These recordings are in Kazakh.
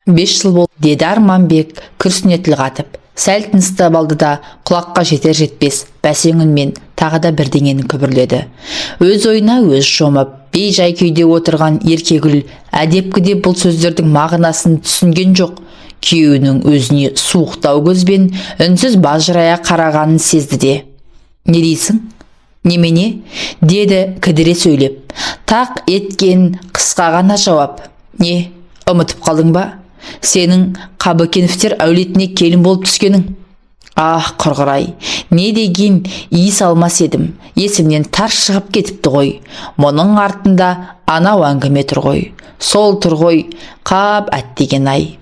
5 жыл болды, деді Арманбек күрсіне тіл қатып. Сәл тыныстап алды да құлаққа жетер жетпес бәсең үнмен тағы да бірдеңені күбірледі. Өз ойына өз шомып, бей-жай күйде отырған Еркегүл әдепкіде бұл сөздердің мағынасын түсінген жоқ. Күйеуінің өзіне суықтау көзбен үнсіз бажырая қарағанын сезді де. «Не дейсің? Немене?» деді кідіре сөйлеп. Тақ еткен қысқа ғана жауап. «Не, ұмытып қалдың ба? Сенің Қабыкеновтер әулетіне келін болып түскенің». «Ах, құрғырай, не деген иіс алмас едім. Есімнен тарс шығып кетіпті ғой. Мұның артында анау әңгіме тұр ғой. Сол тұр ғой, қап әттеген-ай».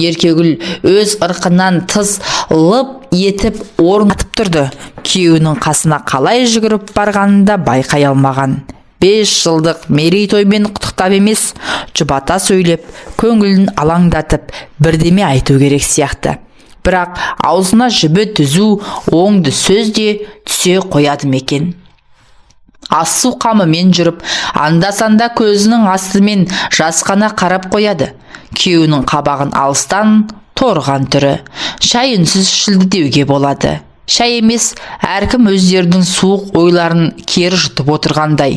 Еркегүл өз ырқынан тыс лып етіп орын атып тұрды. Күйеуінің қасына қалай жүгіріп барғанын да байқай алмаған. 5 жылдық мерейтоймен құттықтап емес, жұбата сөйлеп, көңілін алаңдатып, бірдеме айту керек сияқты. Бірақ аузына жібі түзу, оңды сөз де түсе қояды мекен. Ассу қамымен жүріп, анда-санда көзінің астымен жасқана қарап қояды. Күйеуінің қабағын алыстан торған түрі. Шай үнсіз ішілді деуге болады. Шай емес, әркім өздерінің суық ойларын кері жұтып отырғандай.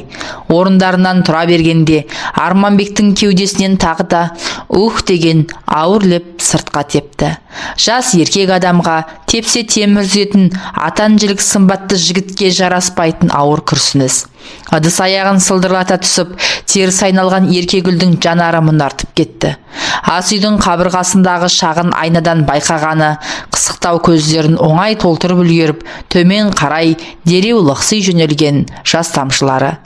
Орындарынан тұра бергенде Арманбектің кеудесінен тағы да ух деген ауыр леп сыртқа тепті. Жас еркек адамға тепсе темір үзетін атан-жілік сымбатты жігітке жараспайтын ауыр күрсініс. Ыдыс аяғын сылдырлата түсіп, теріс айналған Еркегүлдің жанары мұнартып кетті. Ас үйдің қабырғасындағы шағын айнадан байқағаны қысықтау көздерін оңай толтырып үлгеріп, төмен қарай дереу лықси жөнелген жас тамшылары.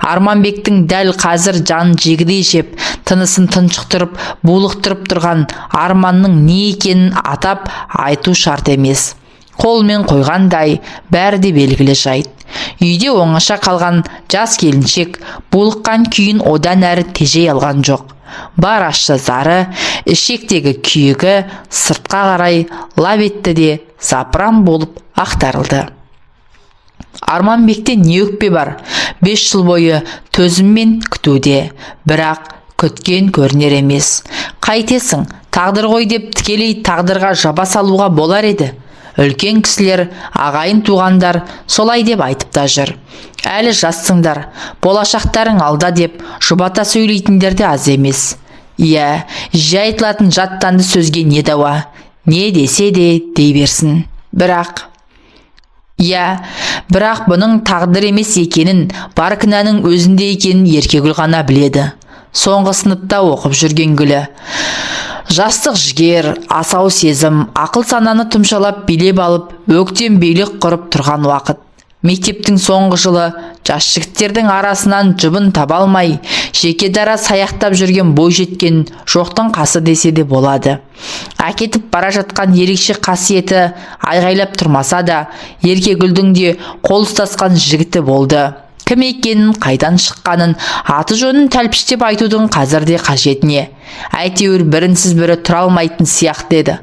Арманбектің дәл қазір жан жегідей жеп, тынысын тұншықтырып, булықтырып тұрған арманның не екенін атап айту шарт емес. Қолмен қойғандай бәрі де белгілі жайт. Үйде оңаша қалған жас келіншек булыққан күйін одан әрі тежей алған жоқ. Бар ащы зары, ішектегі күйігі сыртқа қарай лап етті де запыран болып ақтарылды. Арманбекте не өкпе бар? 5 жыл бойы төзіммен күтуде, бірақ күткен көрінер емес. Қайтесің, тағдыр ғой деп тікелей тағдырға жаба салуға болар еді. Үлкен кісілер, ағайын туғандар солай деп айтып та жүр. Әлі жассыңдар, болашақтарың алда деп жұбата сөйлейтіндер де аз емес. Иә, жай айтылатын жаттанды сөзге не дауа, не десе де дей берсін. Бірақ бұның тағдыр емес екенін, бар кінәнің өзінде екенін Еркегүл ғана біледі. Соңғы сыныпта оқып жүрген Гүлі. Жастық жігер, асау сезім, ақыл сананы тұмшалап билеп алып, өктем билік құрып тұрған уақыт. Мектептің соңғы жылы жас жігіттердің арасынан жұбын таба алмай, жеке дара саяқтап жүрген бой жеткен жоқтың қасы десе де болады. Әкетіп бара жатқан ерекше қасиеті айғайлап тұрмаса да, Еркегүлдің де қол ұстасқан жігіті болды. Кім екенін, қайдан шыққанын, аты жөнін тәлпіштеп айтудың қазірде қажет не? Әйтеуір бірінсіз бірі тұра алмайтын сияқты еді.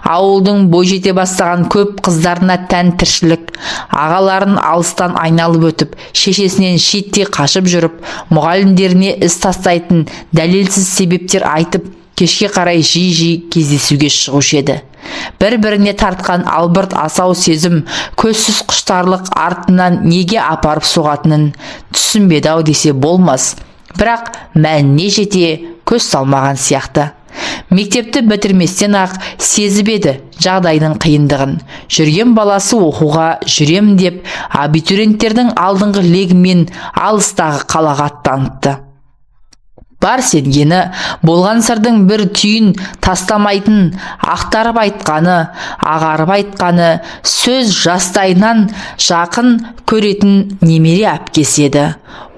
Ауылдың бой жете бастаған көп қыздарына тән тіршілік, ағаларын алыстан айналып өтіп, шешесінен шеттей қашып жүріп, мұғалімдеріне іс тастайтын дәлелсіз себептер айтып, кешке қарай жиі кездесуге шығушы еді. Бір-біріне тартқан албырт асау сезім, көзсіз құштарлық артынан неге апарып соғатынын түсінбеді-ау десе болмас. Бірақ мәніне жете көз салмаған сияқты. Мектепті бітірместен ақ сезіп еді жағдайдың қиындығын. Жүрген баласы оқуға жүрем деп, абитуриенттердің алдыңғы легімен алыстағы қалаға аттаныпты. Бар сенгені, болған сырдың бір түйін тастамайтын, ақтарып айтқаны, ағарып айтқаны, сөз жастайынан жақын көретін немере әпкесі еді.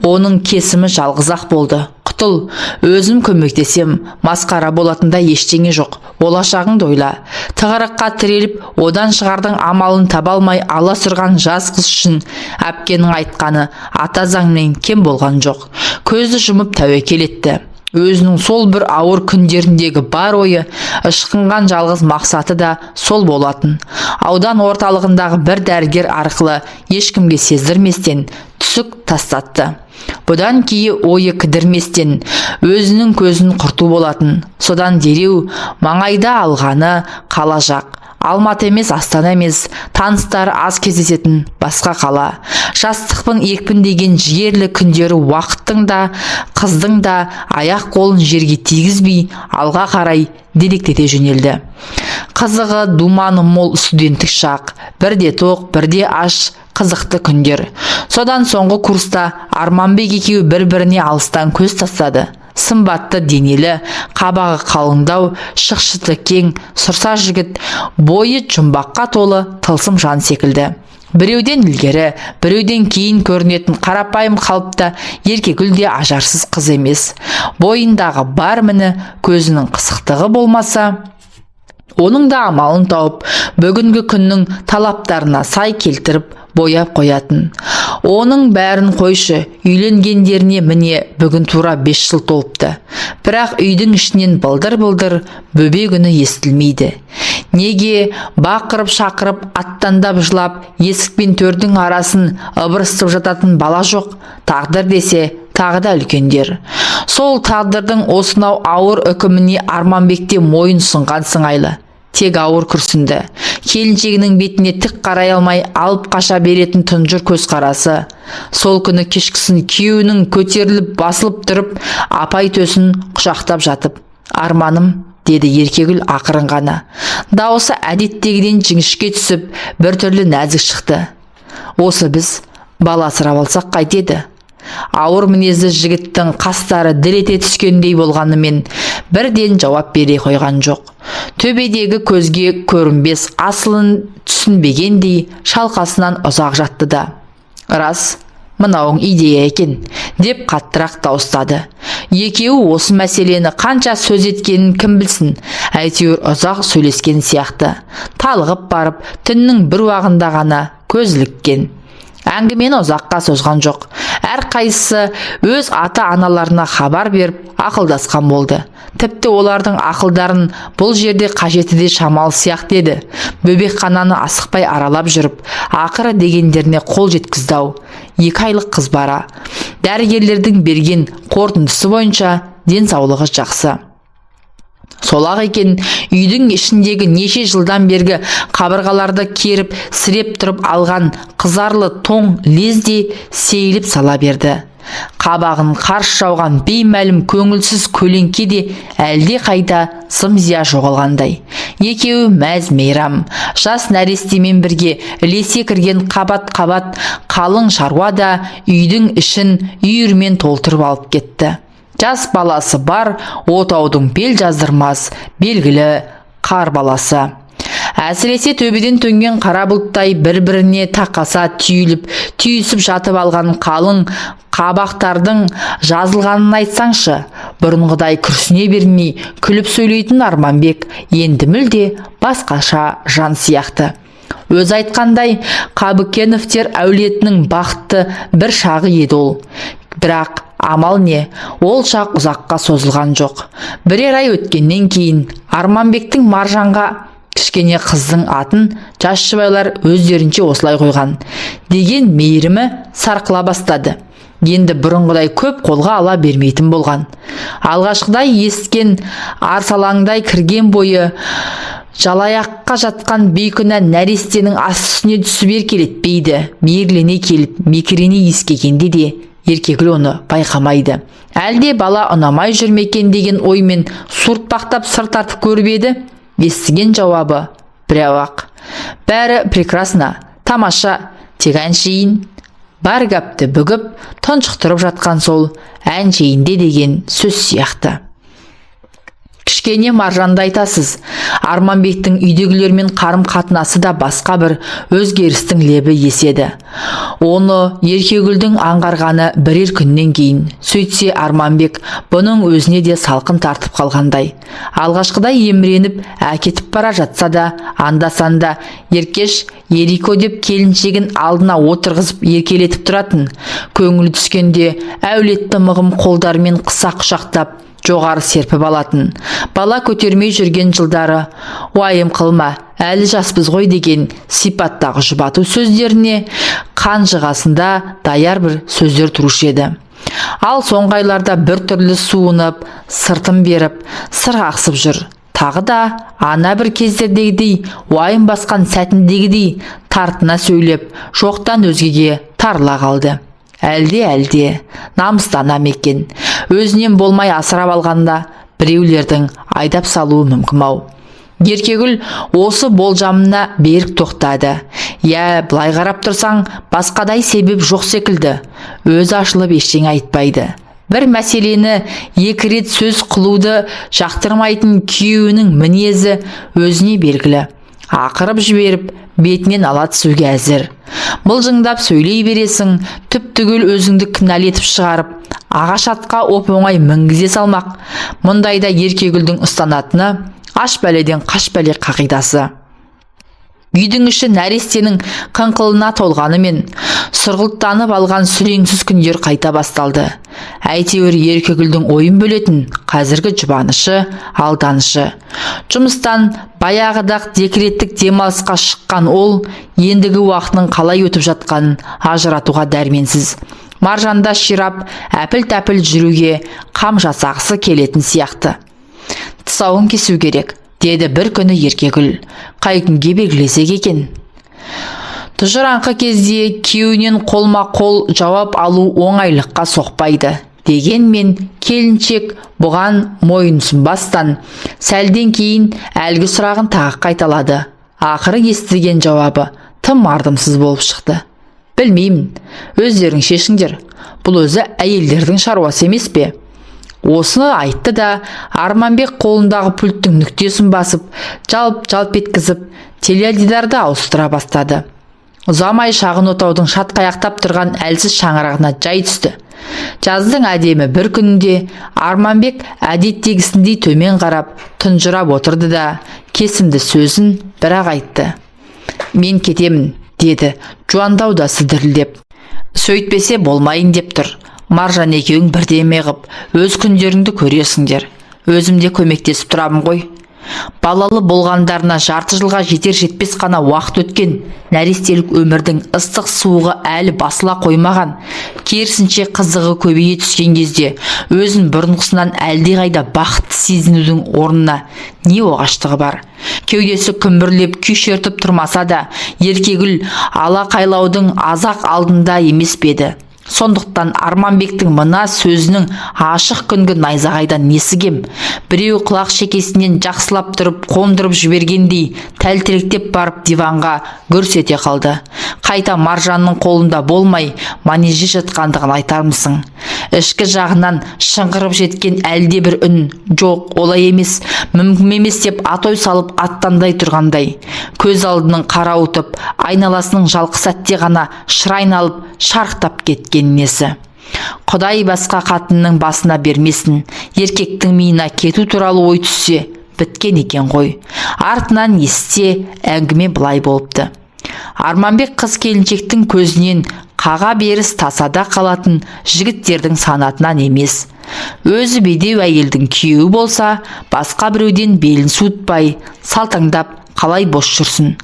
Оның кесімі жалғыз-ақ болды. Құтыл, өзім көмектесем, масқара болатында ештеңе жоқ. Болашағыңды ойла. Тығырыққа тіреліп, одан шығардың амалын таба алмай ала сұрған жас қыз үшін әпкенің айтқаны ата заңмен кем болған жоқ. Көзді жұмып тәуекел етті. Өзінің сол бір ауыр күндеріндегі бар ойы, ышқынған жалғыз мақсаты да сол болатын. Аудан орталығындағы бір дәрігер арқылы ешкімге сездірместен түсік тастатты. Бұдан кейін ойы кідірместен өзінің көзін құрту болатын. Содан дереу маңайда алғаны қала жақ. Алматы емес, Астана емес, таныстары аз кездесетін басқа қала. Жастықпен екпіндеген жігерлі күндері уақыттың да, қыздың да аяқ қолын жерге тигізбей алға қарай дедектете жөнелді. Қызығы думаны мол студенттік шақ, бірде тоқ, бірде аш, қызықты күндер. Содан соңғы курста Арманбек екеуі бір-біріне алыстан көз тастады. Сымбатты денелі, қабағы қалыңдау, шықшыты кең, сұрса жігіт, бойы жұмбаққа толы тылсым жан секілді. Біреуден ілгері, біреуден кейін көрінетін қарапайым қалыпта Еркегүл де ажарсыз қыз емес. Бойындағы бар міні, көзінің қысықтығы болмаса, оның да амалын тауып, бүгінгі күннің талаптарына сай келтіріп бояп қоятын. Оның бәрін қойшы, үйленгендеріне міне бүгін тура 5 жыл толыпты. Бірақ үйдің ішінен былдыр-былдыр бөбек үні естілмейді. Неге бақырып шақырып аттандап жылап, есік пен төрдің арасын ыбырсып жататын бала жоқ? Тағдыр десе, тағы да үлкендер. Сол тағдырдың осынау ауыр үкіміне Арманбекте мойын сұнған сыңайлы. Тек ауыр күрсінді. Келіншегінің бетіне тік қарай алмай алып қаша беретін тұнжыр көз қарасы. Сол күні кешкісін күйеуінің көтеріліп басылып тұрып, апай төсін құшақтап жатып, «Арманым», деді Еркегүл ақырын ғана. Дауысы әдеттегіден жіңішке түсіп, біртүрлі нәзік шықты. «Осы біз бала асырап алсақ қайтеді?» Ауыр мінезді жігіттің қастары дір ете түскендей болғанымен бірден жауап бере қойған жоқ. Төбедегі көзге көрінбес асылын түсінбегендей шалқасынан ұзақ жатты да. «Рас, мынауың идея екен», деп қаттырақ дауыстады. Екеуі осы мәселені қанша сөз еткенін кім білсін, әйтеуір ұзақ сөйлескен сияқты. Талығып барып, түннің бір уағында ғана көз іліккен. Әңгімені ұзаққа созған жоқ. Әрқайсысы өз ата-аналарына хабар беріп, ақылдасқан болды. Тіпті олардың ақылдарын бұл жерде қажеті де шамалы сияқты еді. Бөбекхананы асықпай аралап жүріп, ақыры дегендеріне қол жеткізді-ау. 2 айлық қыз бара. Дәрігерлердің берген қорытындысы бойынша денсаулығы жақсы. Солақ екен, үйдің ішіндегі неше жылдан бергі қабырғаларды керіп, сіреп тұрып алған қызарлы тоң лезде сейіліп сала берді. Қабағын қарш жауған беймәлім көңілсіз көлеңке де әлде қайда зым-зия жоғалғандай. Екеуі мәз мейрам, жас нәрестемен бірге ілесе кірген қабат-қабат қалың шаруа да үйдің ішін үйірмен толтырып алып кетті. Жас баласы бар, отаудың бел жаздырмас, белгілі қар баласы. Әсіресе төбеден төнген қара бұлттай бір-біріне тақаса түйісіп жатып алған қалың қабақтардың жазылғанын айтсаңшы. Бұрынғыдай күрсіне бермей күліп сөйлейтін Арманбек енді мүлде басқаша жан сияқты. Өз айтқандай, Қабыкеновтер әулетінің бақытты бір шағы еді ол. Бірақ амал не, ол шақ ұзаққа созылған жоқ. Бірер ай өткеннен кейін Арманбектің Маржанға кішкене қыздың атын жас жұбайлар өздерінше осылай қойған деген мейірімі сарқыла бастады. Енді бұрынғыдай көп қолға ала бермейтін болған. Алғашқыдай ескен арсалаңдай кірген бойы жалаяққа жатқан бейкүнә нәрестенің астысына түсіп еркелетпейді. Мейірлене келіп, мекірене ескегенде де Еркегүл оны байқамайды. Әлде бала ұнамай жүрмекен деген оймен суыртпақтап сыр тартып көріп еді. Естіген жауабы біреу-ақ. Бәрі прекрасно, тамаша, тек әншейін. Бар гәпті бүгіп, тұншықтырып жатқан сол әншейінде деген сөз сияқты. Кішкене Маржанды айтасыз. Арманбектің үйдегілермен қарым қатынасы да басқа бір өзгерістің лебі еседі. Оны Еркегүлдің аңғарғаны бірер күннен кейін. Сөйтсе Арманбек бұның өзіне де салқын тартып қалғандай. Алғашқыдай еміреніп әкетіп бара жатса да, анда-санда Еркеш, Ерико деп келіншегін алдына отырғызып еркелетіп тұратын. Көңілі түскенде әулетті мығым қолдармен қыса құшақтап жоғары серпіп алатын. Бала көтермей жүрген жылдары уайым қылма, әлі жаспыз ғой деген сипаттағы жұбату сөздеріне қанжығасында даяр бір сөздер тұрушы еді. Ал соңғы айларда бір түрлі суынып, сыртын беріп, сырғақсып жүр. Тағы да ана бір кездердегідей, уайым басқан сәтіндегідей тартына сөйлеп, жоқтан өзгеге тарыла қалды. Әлде, намыстанам екен. Өзінен болмай асырап алғанда біреулердің айдап салуы мүмкін-ау. Еркегүл осы болжамына берік тоқтады. Былай қарап тұрсаң, басқадай себеп жоқ секілді. Өзі ашылып ештеңе айтпайды. Бір мәселені екі рет сөз қылуды жақтырмайтын күйеуінің мінезі өзіне белгілі. Ақырып жіберіп, бетінен ала түсуге әзір. Мылжыңдап сөйлей бересің, түп-түгел өзіңді кінәлі етіп шығарып, ағаш атқа оп-оңай мінгізе салмақ. Мұндайда Еркегүлдің ұстанатыны аш бәледен қаш бәле қағидасы. Үйдің іші нәрестенің қыңқылына толғанымен сұрғылттанып алған сүреңсіз күндер қайта басталды. Әйтеуір Еркегүлдің ойын бөлетін қазіргі жұбанышы, алданышы. Жұмыстан баяғыдақ декреттік демалысқа шыққан ол ендігі уақытының қалай өтіп жатқанын ажыратуға дәрменсіз. Маржанда ширап, әпіл-тәпіл жүруге қам жасағысы келетін сияқты. Тұсауын кесу керек, деді бір күні Еркегүл. Қай күнге белгілесек екен? Тұжыраңқы кезде күйеуінен қолма-қол жауап алу оңайлыққа соқпайды. Дегенмен келіншек бұған мойынсұнбастан сәлден кейін әлгі сұрағын тағы қайталады. Ақыры естіген жауабы тым мардымсыз болып шықты. Білмеймін, өздерің шешіңдер. Бұл өзі әйелдердің шаруасы емес пе? Осыны айтты да Арманбек қолындағы пульттің нүктесін басып, жалп-жалп еткізіп, теледидарды ауыстыра бастады. Ұзамай шағын отаудың шатқаяқтап тұрған әлсіз шаңырағына жай түсті. Жаздың әдемі бір күнінде Арманбек әдеттегісіндей төмен қарап, тұнжырап отырды да кесімді сөзін бірақ айтты. Мен кетемін, деді, жуандау да сідірілдеп. Сөйтпесе болмайын деп тұр. Маржан екеуің бірдеме ғып, өз күндеріңді көресіңдер. Өзімде көмектесіп тұрамын ғой. Балалы болғандарына жарты жылға жетер-жетпес қана уақыт өткен. Нәрестелік өмірдің ыстық суығы әлі басыла қоймаған. Керісінше қызығы көбейе түскен кезде өзін бұрынғысынан әлдеқайда бақытты сезінудің орнына не оғаштығы бар. Кеудесі күмбірлеп күй шертіп тұрмаса да, Еркегүл алақайлаудың азақ алдында емес пе еді. Сондықтан Арманбектің мына сөзінің ашық күнгі найзағайдан несі кем? Біреу құлақ шекесінен жақсылап тұрып, қондырып жібергендей, тәлтіректеп барып диванға гүрс ете қалды. Қайта Маржанның қолында болмай, манежде жатқандығын айтармысың? Ішкі жағынан шыңғырып жеткен әлде бір үн, жоқ, олай емес, мүмкін емес деп атой салып аттандай тұрғандай. Көз алдының қарауытып, айналасының жалқы сәтте ғана шырайналып, шарықтап кеткен несі. Құдай басқа қатынның басына бермесін, еркектің миына кету туралы ой түссе, біткен екен ғой. Артынан есте әңгіме былай болыпты. Арманбек қыз келіншектің көзінен қаға беріс тасада қалатын жігіттердің санатынан емес. Өзі бедеу әйелдің күйеуі болса, басқа біреуден белін суытпай, салтаңдап қалай бос жүрсін.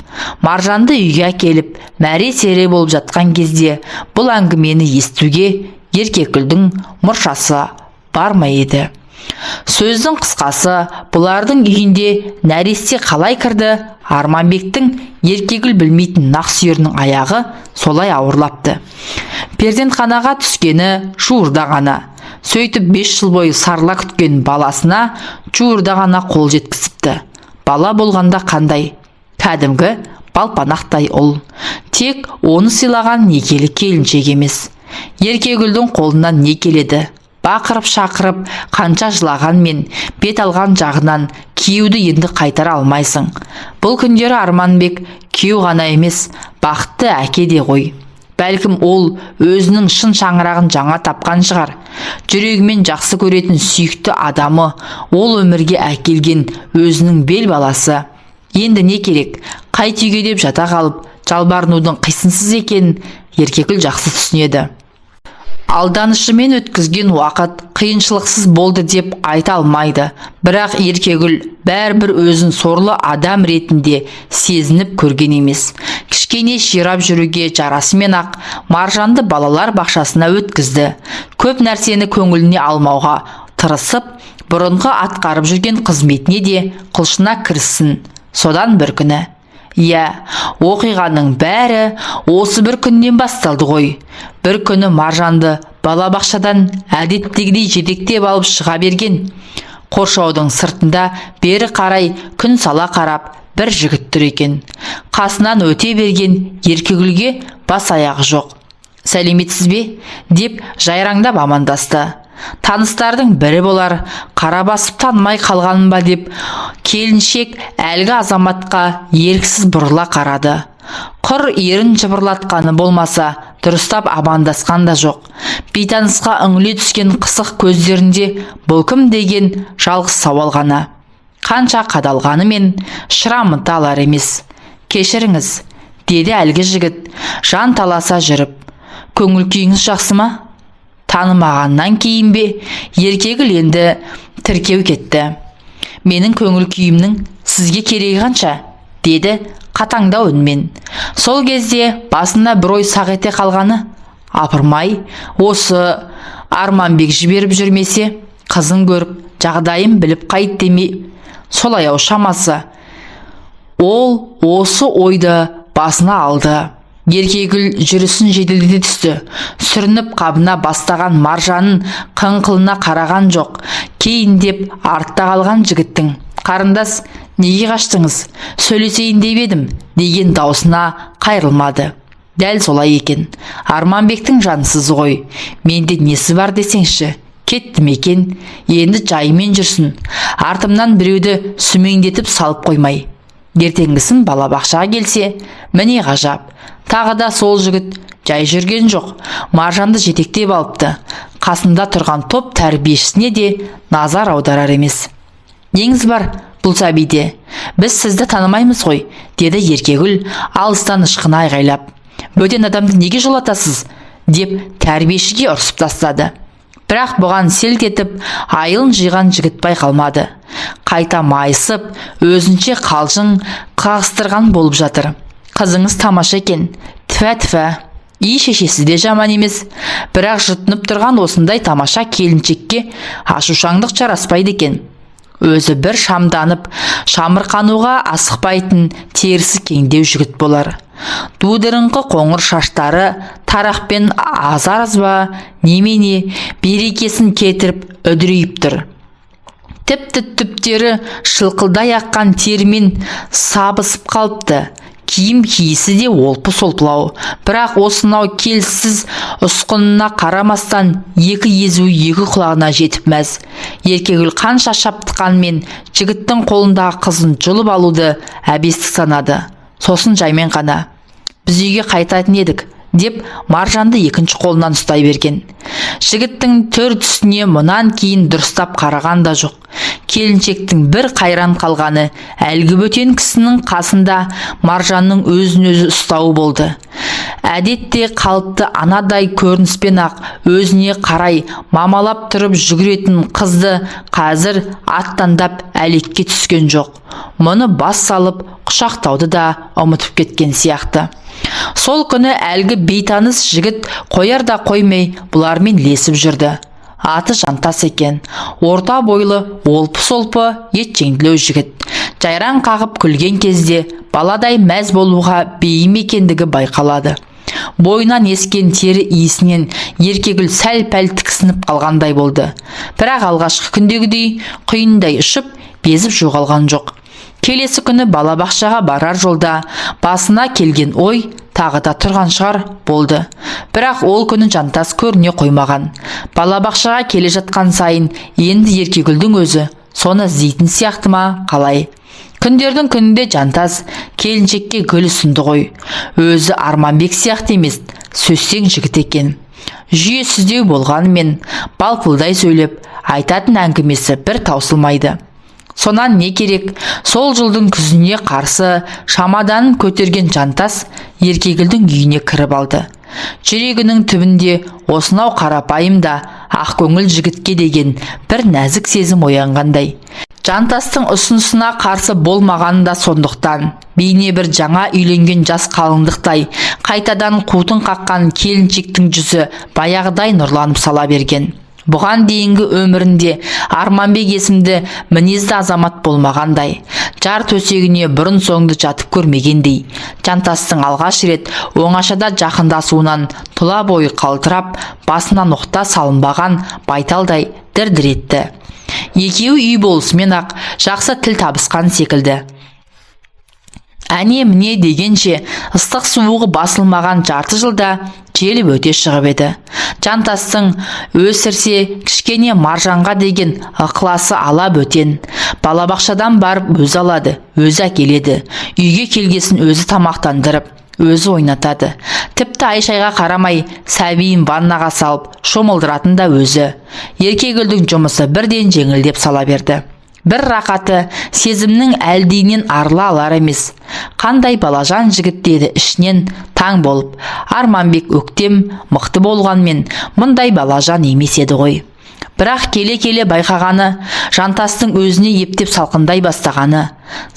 Маржанды үйге әкеліп, мәре-сере болып жатқан кезде бұл әңгімені естуге Еркегүлдің мұршасы барма еді. Сөздің қысқасы, бұлардың үйінде нәресте қалай кірді, Арманбектің Еркегүл білмейтін нақсүйерінің аяғы солай ауырлапты. Перзентханаға түскені жуырда ғана. Сөйтіп 5 жыл бойы сарыла күткен баласына жуырда ғана қол жеткізіпті. Бала болғанда қандай? Кәдімгі балпанақтай ұл. Тек оны сыйлаған некелі келіншек емес. Еркегүлдің қолынан не келеді? Бақырып-шақырып, қанша жылағанмен бет алған жағынан күйеуді енді қайтара алмайсың. Бұл күндері Арманбек күйеу ғана емес, бақытты әке де ғой. Бәлкім ол өзінің шын шаңырағын жаңа тапқан шығар. Жүрегімен жақсы көретін сүйікті адамы, ол өмірге әкелген өзінің бел баласы. Енді не керек? Қайт үйге деп жата қалып, жалбарынудың қисынсыз екенін Еркегүл жақсы түсінеді. алданышымен өткізген уақыт қиыншылықсыз болды деп айта алмайды. Бірақ Еркегүл бәрібір өзін сорлы адам ретінде сезініп көрген емес. Кішкене ширап жүруге жарасымен ақ Маржанды балалар бақшасына өткізді. Көп нәрсені көңіліне алмауға тырысып, бұрынғы атқарып жүрген қызметіне де құлшына кіріссін. Содан бір күні, оқиғаның бәрі осы бір күннен басталды ғой. Бір күні Маржанды балабақшадан әдеттегідей жетектеп алып шыға берген. Қоршаудың сыртында бері қарай күн сала қарап бір жігіт тұр екен. Қасынан өте берген Еркегүлге бас аяғы жоқ. «Сәлеметсіз бе?» деп жайраңдап амандасты. Таныстардың бірі болар, қара басып танымай қалғаным ба деп келіншек әлгі азаматқа еріксіз бұрыла қарады. Құр ерін жыбырлатқаны болмаса, дұрыстап амандасқан да жоқ. Бейтанысқа үңіле түскен қысық көздерінде бұл кім деген жалғыз сауал ғана. Қанша қадалғанымен шырамын алар емес. «Кешіріңіз», деді әлгі жігіт жан таласа жүріп. «Көңіл күйіңіз жақсы ма?» Танымағаннан кейін бе? Еркегүл енді тіркеу кетті. «Менің көңіл күйімнің сізге керегі қанша?» деді қатаңдау үнмен. Сол кезде басына бір ой сақ ете қалғаны. Апырмай, осы Арманбек жіберіп жүрмесе, қызын көріп, жағдайын біліп қайт демей, солай ау шамасы. Ол осы ойды басына алды. Еркегүл жүрісін жеделдете түсті. Сүрініп қабына бастаған Маржанның қыңқылына қараған жоқ. Кейіндеп артта қалған жігіттің: «Қарындас, неге қаштыңыз? Сөйлесейін деп едім» деген даусына қайрылмады. Дәл солай екен. Арманбектің жансыз ғой. Менде несі бар десеңші? Кеттім екен, енді жайымен жүрсін. Артымнан біреуді сүмеңдетіп салып қоймай. Ертеңгісін балабақшаға келсе, міне ғажап. Тағы да сол жігіт жай жүрген жоқ. Маржанды жетектеп алыпты. Қасында тұрған топ тәрбиешісіне де назар аударар емес. «Неңіз бар бұл сәбиде? Біз сізді танымаймыз ғой», деді Еркегүл алыстан ышқына айғайлап. «Бөтен адамды неге жолатасыз?» деп тәрбиешіге ұрсып тастады. Бірақ бұған селт етіп айылын жиған жігіт байқалмады. Қайта майысып, өзінше қалжың қағыстырған болып жатыр. «Қызыңыз тамаша екен. Тфә-тфә. Үй шешесі де жаман емес. Бірақ жұтынып тұрған осындай тамаша келіншекке ашушаңдық жараспайды екен». Өзі бір шамданып, шамырқануға асықпайтын терісі кеңдеу жігіт болар. Дудырыңқы қоңыр шаштары тарақпен азар-азба немене берекесін кетіріп үдірейіп тұр. Тіпті түптері шылқылдай аққан термен сабысып қалыпты. Киім киісі де олпы-солпылау. Бірақ осынау келсіз ұсқынына қарамастан екі езу екі құлағына жетіп мәз. Еркегүл қанша шаптыққанмен жігіттің қолындағы қызын жұлып алуды әбестік санады. Сосын жаймен ғана: «Біз үйге қайтатын едік» деп Маржанды екінші қолынан ұстай берген. Жігіттің төр түсіне мұнан кейін дұрыстап қараған да жоқ. Келіншектің бір қайран қалғаны әлгі бөтен кісінің қасында Маржанның өзін-өзі ұстауы болды. Әдетте қалыпты анадай көрініспен ақ өзіне қарай мамалап тұрып жүгіретін қызды қазір аттандап әлекке түскен жоқ. Мұны бас салып құшақтауды да ұмытып кеткен сияқты. Сол күні әлгі бейтаныс жігіт қояр да қоймай бұлармен лесіп жүрді. Аты Жантас екен. Орта бойлы, олпы-солпы, етжеңділеу жігіт. Жайраң қағып күлген кезде баладай мәз болуға бейім екендігі байқалады. Бойынан ескен тері иісінен Еркегүл сәл-пәл тіксініп қалғандай болды. Бірақ алғашқы күндегідей құйындай ұшып, безіп жоғалған жоқ. Келесі күні балабақшаға барар жолда басына келген ой тағы да тұрған шығар болды. Бірақ ол күні Жантас көріне қоймаған. Балабақшаға келе жатқан сайын енді Еркегүлдің өзі соны іздейтін сияқты ма қалай? Күндердің күнінде Жантас келіншекке гүл ұсынды ғой. Өзі Арманбек сияқты емес, сөзсең жігіт екен. Жүйесіздеу болғанымен балпылдай сөйлеп, айтатын әңгімесі бір таусылмайды. Сонан не керек? Сол жылдың күзіне қарсы шамаданын көтерген Жантас Еркегүлдің үйіне кіріп алды. жүрегінің түбінде осынау қарапайым да ақкөңіл жігітке деген бір нәзік сезім оянғандай. Жантастың ұсынысына қарсы болмағаны да сондықтан. Бейне бір жаңа үйленген жас қалыңдықтай, қайтадан қутын қаққан келіншектің жүзі баяғыдай нұрланып сала берген. Бұған дейінгі өмірінде Арманбек есімді мінезді азамат болмағандай, жар төсегіне бұрын соңды жатып көрмегендей, Жантастың алғаш рет оңашада жақындасуынан тұла бойы қалтырап, басына ноқта салынбаған байталдай дір-дір етті. Екеуі үй болысымен ақ жақсы тіл табысқан секілді. Әне міне дегенше ыстық суығы басылмаған жарты жылда желіп өте шығып еді. Жантастың өсірсе кішкене Маржанға деген ықыласы ала бөтен. Балабақшадан барып өзі алады, өзі әкеледі. Үйге келгесін өзі тамақтандырып, өзі ойнатады. Тіпті Айшайға қарамай сәбиін ваннаға салып шомылдыратын да өзі. Еркегүлдің жұмысы бірден жеңілдеп сала берді. Бір рақаты сезімнің әлдейінен арыла алар емес. Қандай балажан жігіт деді ішінен таң болып. Арманбек өктем, мықты болғанмен мұндай балажан емес еді ғой. Бірақ келе-келе байқағаны, Жантастың өзіне ептеп салқындай бастағаны.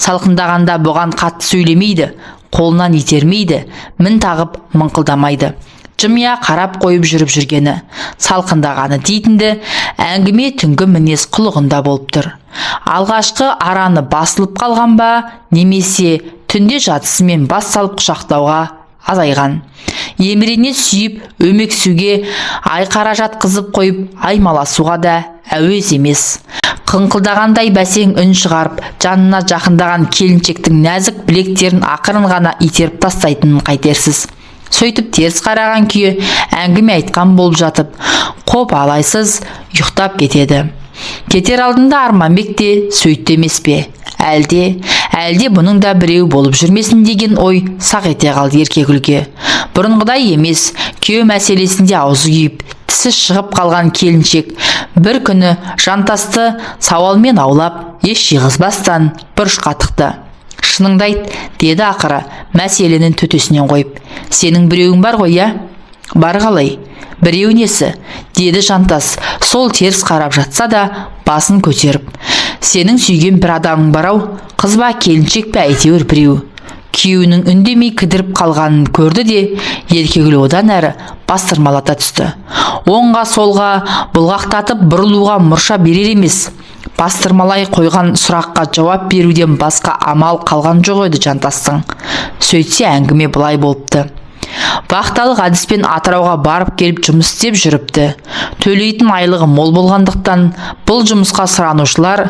Салқындағанда бұған қатты сөйлемейді, қолынан итермейді, мін тағып мыңқылдамайды. Жымия қарап қойып жүріп жүргені, салқындағаны дейтінді, әңгіме түнгі мінез құлығында болып тұр. Алғашқы араны басылып қалған ба, немесе түнде жатысымен бас салып құшақтауға азайған. Емірене сүйіп, өмексуге, айқара жатқызып қойып, аймаласуға да әуес емес. Қыңқылдағандай бәсең үн шығарып, жанына жақындаған келіншектің нәзік білектерін ақырын ғана итеріп тастайтынын қайтерсіз. Сөйтіп теріс қараған күйі әңгіме айтқан болып жатып, қоп алайсыз ұйықтап кетеді. Кетер алдында Арманбек те сөйтті емес пе? Әлде бұның да біреу болып жүрмесін деген ой сақ ете қалды Еркегүлге. Бұрынғыдай емес, күйеу мәселесінде аузы күйіп, тісі шығып қалған келіншек бір күні Жантасты сауалмен аулап, еш жиғызбастан бұрышқа тықты. Шыныңды айт, деді ақыры мәселенің төтесінен қойып. Сенің біреуің бар ғой, я? Бар қалай? Біреу несі? Деді Жантас, сол теріс қарап жатса да басын көтеріп. Сенің сүйген бір адамың бар-ау, қыз ба, келіншек пе, әйтеуір біреу. Күйеуінің үндемей кідіріп қалғанын көрді де, Еркегүл одан әрі бастырмалата түсті. Оңға солға бұлғақтатып бұрылуға мұрша берер емес. Бастырмалай қойған сұраққа жауап беруден басқа амал қалған жоқ еді Жантастың. Сөйтсе әңгіме былай болыпты. Вақталық әдіспен Атырауға барып келіп жұмыс істеп жүріпті. Төлейтін айлығы мол болғандықтан бұл жұмысқа сұранушылар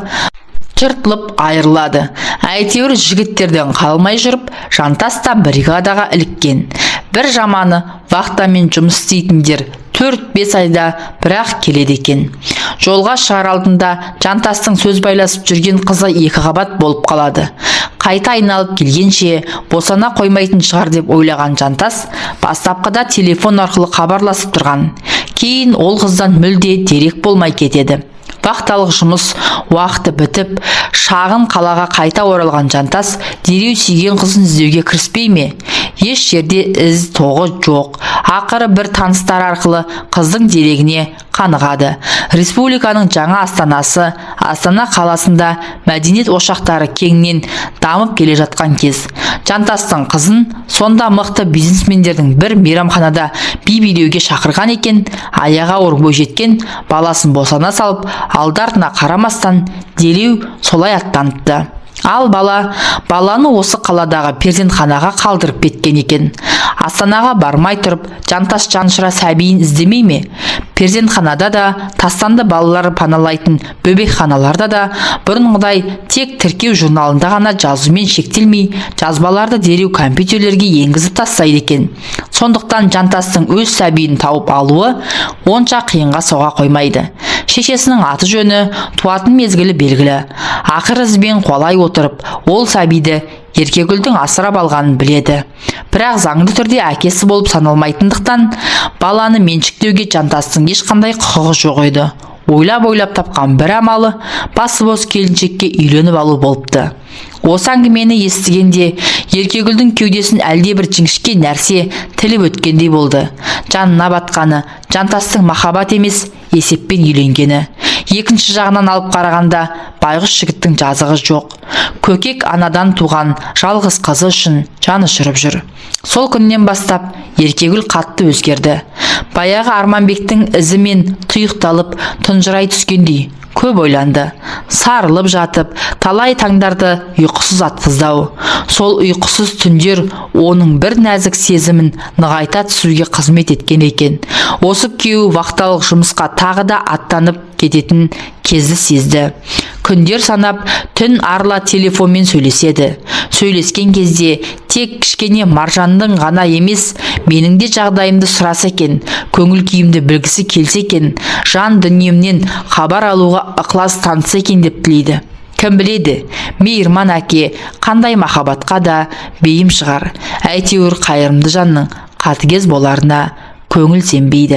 жыртылып айырылады. Әйтеуір жігіттерден қалмай жүріп, Жантас та бригадаға іліккен. Бір жаманы вақтамен жұмыс істейтіндер 4-5 айда бірақ келеді екен. Жолға шығар алдында Жантастың сөз байласып жүрген қызы 2 қабат болып қалады. Қайта айналып келгенше босана қоймайтын шығар деп ойлаған Жантас бастапқыда телефон арқылы хабарласып тұрған. Кейін ол қыздан мүлде дерек болмай кетеді. Вақталық жұмыс уақыты бітіп, шағын қалаға қайта оралған Жантас дереу сүйген қызын іздеуге кіріспей ме? Еш жерде із тоғы жоқ. Ақыры бір таныстар арқылы қыздың дерегіне қанығады. Республиканың жаңа астанасы, Астана қаласында мәдениет ошақтары кеңінен дамып келе жатқан кез. Жантастың қызын сонда мықты бизнесмендердің бір мейрамханада би-билеуге шақырған екен. Аяғы ауыр бойжеткен баласын босана салып, алды-артына қарамастан дереу солай аттаныпты. Ал баланы осы қаладағы перзентханаға қалдырып кеткен екен. Астанаға бармай тұрып, Жантас жаншыра сәбиін іздемей ме? Перзентханада да, тастанды балалары паналайтын бөбекханаларда да бұрынғыдай тек тіркеу журналында ғана жазумен шектелмей, жазбаларды дереу компьютерлерге енгізіп тастайды екен. Сондықтан Жантастың өз сәбиін тауып алуы онша қиынға соға қоймайды. Шешесінің аты жөні, туатын мезгілі белгілі. Ақыр ізбен қуалай отырып, ол сәбиді Еркегүлдің асырап алғанын біледі. Бірақ заңды түрде әкесі болып саналмайтындықтан баланы меншіктеуге Жантастың ешқандай құқығы жоқ еді. Ойлап тапқан бір амалы басы бос келіншекке үйленіп алу болыпты. Осы әңгімені естігенде Еркегүлдің кеудесін әлдебір жіңішке нәрсе тіліп өткендей болды. Жанына батқаны жантастың махаббат емес, есеппен үйленгені. Екінші жағынан алып қарағанда байғұс жігіттің жазығы жоқ. Көкек анадан туған жалғыз қызы үшін жаны жүріп жүр. Сол күннен бастап Еркегүл қатты өзгерді. Баяғы Арманбектің ізімен тұйықталып тұнжырай түскендей көп ойланды. Сарылып жатып, талай таңдарды ұйқысыз атқыздау. Сол ұйқысыз түндер оның бір нәзік сезімін нығайта түсуге қызмет еткен екен. Осы күйеуі вақталық жұмысқа тағы да аттанып кететін кезді сезді. Күндер санап түн арла телефонмен сөйлеседі. Сөйлескен кезде тек кішкене Маржанның ғана емес, менің де жағдайымды сұраса екен, көңіл күйімді білгісі келсе екен, жан дүниемнен хабар алуға ықылас танытса екен деп тілейді. Кім біледі, мейірман әке қандай махаббатқа да бейім шығар. Әйтеуір қайырымды жанның қатыгез боларына көңіл сенбейді.